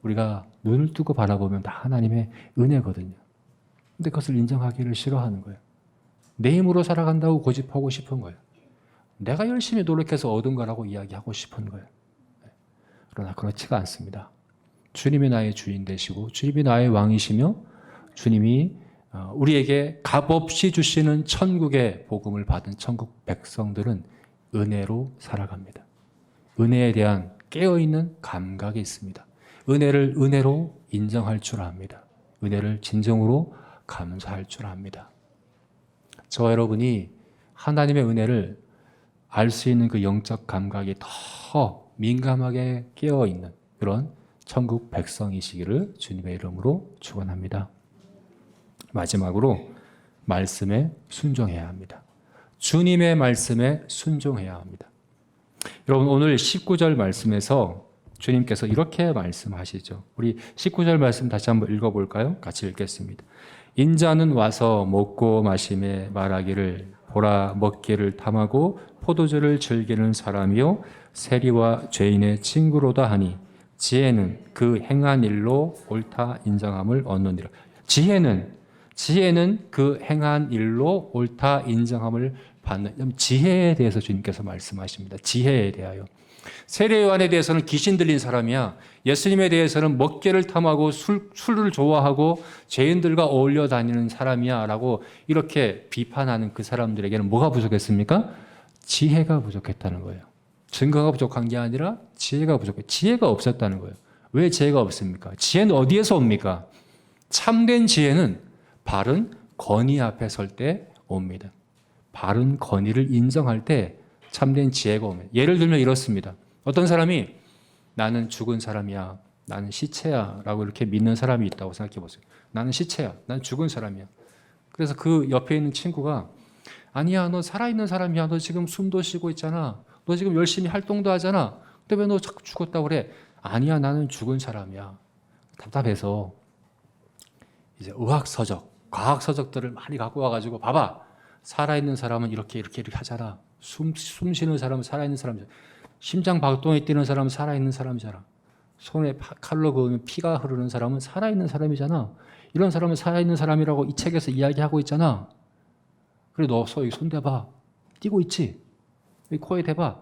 우리가 눈을 뜨고 바라보면 다 하나님의 은혜거든요. 근데 그것을 인정하기를 싫어하는 거예요. 내 힘으로 살아간다고 고집하고 싶은 거예요. 내가 열심히 노력해서 얻은 거라고 이야기하고 싶은 거예요. 그러나 그렇지가 않습니다. 주님이 나의 주인 되시고 주님이 나의 왕이시며 주님이 우리에게 값없이 주시는 천국의 복음을 받은 천국 백성들은 은혜로 살아갑니다. 은혜에 대한 깨어있는 감각이 있습니다. 은혜를 은혜로 인정할 줄 압니다. 은혜를 진정으로 감사할 줄 압니다. 저와 여러분이 하나님의 은혜를 알 수 있는 그 영적 감각이 더 민감하게 깨어있는 그런 천국 백성이시기를 주님의 이름으로 축원합니다. 마지막으로 말씀에 순종해야 합니다. 주님의 말씀에 순종해야 합니다. 여러분 오늘 19절 말씀에서 주님께서 이렇게 말씀하시죠. 우리 19절 말씀 다시 한번 읽어볼까요? 같이 읽겠습니다. 인자는 와서 먹고 마시며 말하기를 보라 먹기를 탐하고 포도주를 즐기는 사람이요 세리와 죄인의 친구로다 하니 지혜는 그 행한 일로 옳다 인정함을 얻느니라. 지혜는 그 행한 일로 옳다 인정함을 받는 지혜에 대해서 주님께서 말씀하십니다. 지혜에 대하여. 세례 요한에 대해서는 귀신 들린 사람이야. 예수님에 대해서는 먹개를 탐하고 술을 좋아하고 죄인들과 어울려 다니는 사람이야 라고 이렇게 비판하는 그 사람들에게는 뭐가 부족했습니까? 지혜가 부족했다는 거예요. 증거가 부족한 게 아니라 지혜가 부족해. 지혜가 없었다는 거예요. 왜 지혜가 없습니까? 지혜는 어디에서 옵니까? 참된 지혜는 바른 권위 앞에 설 때 옵니다. 바른 권위를 인정할 때 참된 지혜가 옵니다. 예를 들면 이렇습니다. 어떤 사람이 나는 죽은 사람이야, 나는 시체야 라고 이렇게 믿는 사람이 있다고 생각해 보세요. 나는 시체야, 난 죽은 사람이야. 그래서 그 옆에 있는 친구가 아니야, 너 살아있는 사람이야, 너 지금 숨도 쉬고 있잖아, 너 지금 열심히 활동도 하잖아, 근데 왜 너 자꾸 죽었다고 그래? 아니야, 나는 죽은 사람이야. 답답해서 이제 의학서적, 과학서적들을 많이 갖고 와가지고 봐봐, 살아있는 사람은 이렇게 하잖아. 숨 쉬는 사람은 살아있는 사람이잖아. 심장 박동이 뛰는 사람은 살아있는 사람이잖아. 손에 칼로 그으면 피가 흐르는 사람은 살아있는 사람이잖아. 이런 사람은 살아있는 사람이라고 이 책에서 이야기하고 있잖아. 그래, 너 여기 손 대봐. 뛰고 있지? 여기 코에 대봐.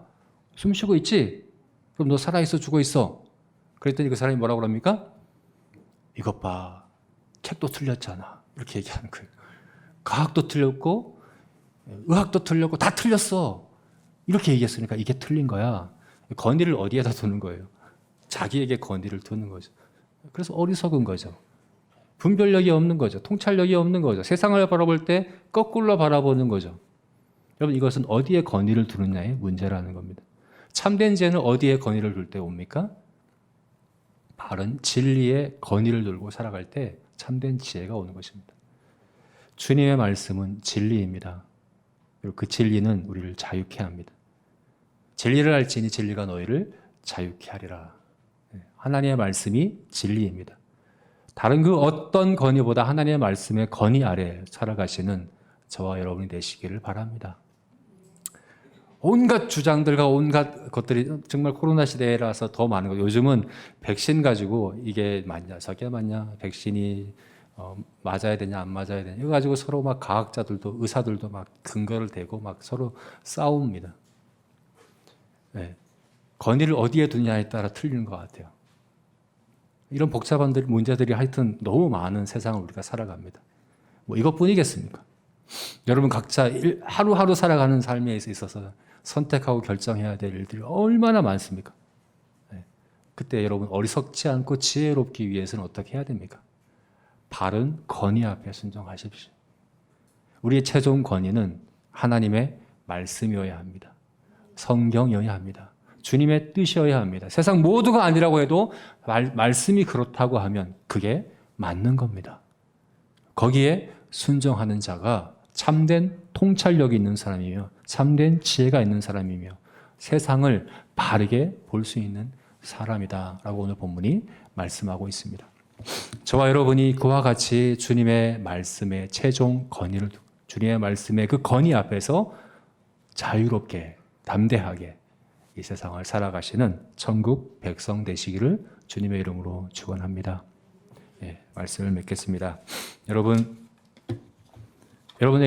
숨 쉬고 있지? 그럼 너 살아있어, 죽어있어? 그랬더니 그 사람이 뭐라고 합니까? 이것 봐. 책도 틀렸잖아. 이렇게 얘기하는 거예요. 과학도 틀렸고 의학도 틀렸고 다 틀렸어. 이렇게 얘기했으니까 이게 틀린 거야. 권위를 어디에다 두는 거예요? 자기에게 권위를 두는 거죠. 그래서 어리석은 거죠. 분별력이 없는 거죠. 통찰력이 없는 거죠. 세상을 바라볼 때 거꾸로 바라보는 거죠. 여러분, 이것은 어디에 권위를 두느냐의 문제라는 겁니다. 참된 지혜는 어디에 권위를 둘 때 옵니까? 바른 진리에 권위를 들고 살아갈 때 참된 지혜가 오는 것입니다. 주님의 말씀은 진리입니다. 그리고 그 진리는 우리를 자유케 합니다. 진리를 알지니 진리가 너희를 자유케 하리라. 하나님의 말씀이 진리입니다. 다른 그 어떤 권위보다 하나님의 말씀의 권위 아래 살아가시는 저와 여러분이 되시기를 바랍니다. 온갖 주장들과 온갖 것들이 정말 코로나 시대라서 더 많은 거. 요즘은 백신 가지고 이게 맞냐, 저게 맞냐, 백신이 맞아야 되냐, 안 맞아야 되냐. 이거 가지고 서로 막 과학자들도, 의사들도 막 근거를 대고 막 서로 싸웁니다. 네. 권위를 어디에 두냐에 따라 틀리는 것 같아요. 이런 복잡한 문제들이 하여튼 너무 많은 세상을 우리가 살아갑니다. 뭐 이것뿐이겠습니까? 여러분 각자 하루하루 살아가는 삶에 있어서 선택하고 결정해야 될 일들이 얼마나 많습니까? 네. 그때 여러분 어리석지 않고 지혜롭기 위해서는 어떻게 해야 됩니까? 바른 권위 앞에 순종하십시오. 우리의 최종 권위는 하나님의 말씀이어야 합니다. 성경이어야 합니다. 주님의 뜻이어야 합니다. 세상 모두가 아니라고 해도 말씀이 그렇다고 하면 그게 맞는 겁니다. 거기에 순종하는 자가 참된 통찰력이 있는 사람이며 참된 지혜가 있는 사람이며 세상을 바르게 볼 수 있는 사람이다라고 오늘 본문이 말씀하고 있습니다. 저와 여러분이 그와 같이 주님의 말씀에 최종 권위를 두고 주님의 말씀의 그 권위 앞에서 자유롭게 담대하게 이 세상을 살아가시는 천국 백성 되시기를 주님의 이름으로 축원합니다. 예, 말씀을 맺겠습니다. 여러분에게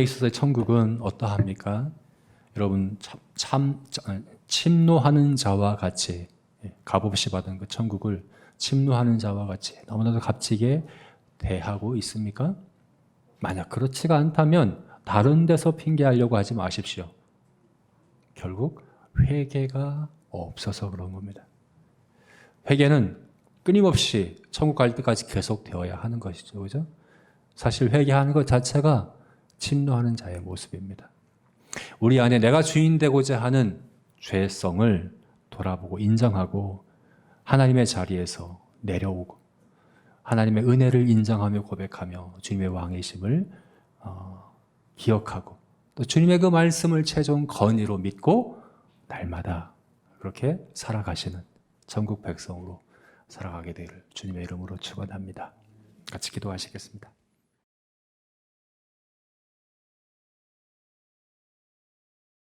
있어서 천국은 어떠합니까? 여러분 침노하는 자와 같이 값없이 받은 그 천국을 침노하는 자와 같이 너무나도 값지게 대하고 있습니까? 만약 그렇지가 않다면 다른 데서 핑계하려고 하지 마십시오. 결국 회개가 없어서 그런 겁니다. 회개는 끊임없이 천국 갈 때까지 계속 되어야 하는 것이죠. 그죠? 사실 회개하는 것 자체가 침노하는 자의 모습입니다. 우리 안에 내가 주인 되고자 하는 죄성을 돌아보고 인정하고 하나님의 자리에서 내려오고 하나님의 은혜를 인정하며 고백하며 주님의 왕이심을 기억하고 또 주님의 그 말씀을 최종 권위로 믿고 날마다 그렇게 살아가시는 천국 백성으로 살아가게 되기를 주님의 이름으로 축원합니다. 같이 기도하시겠습니다.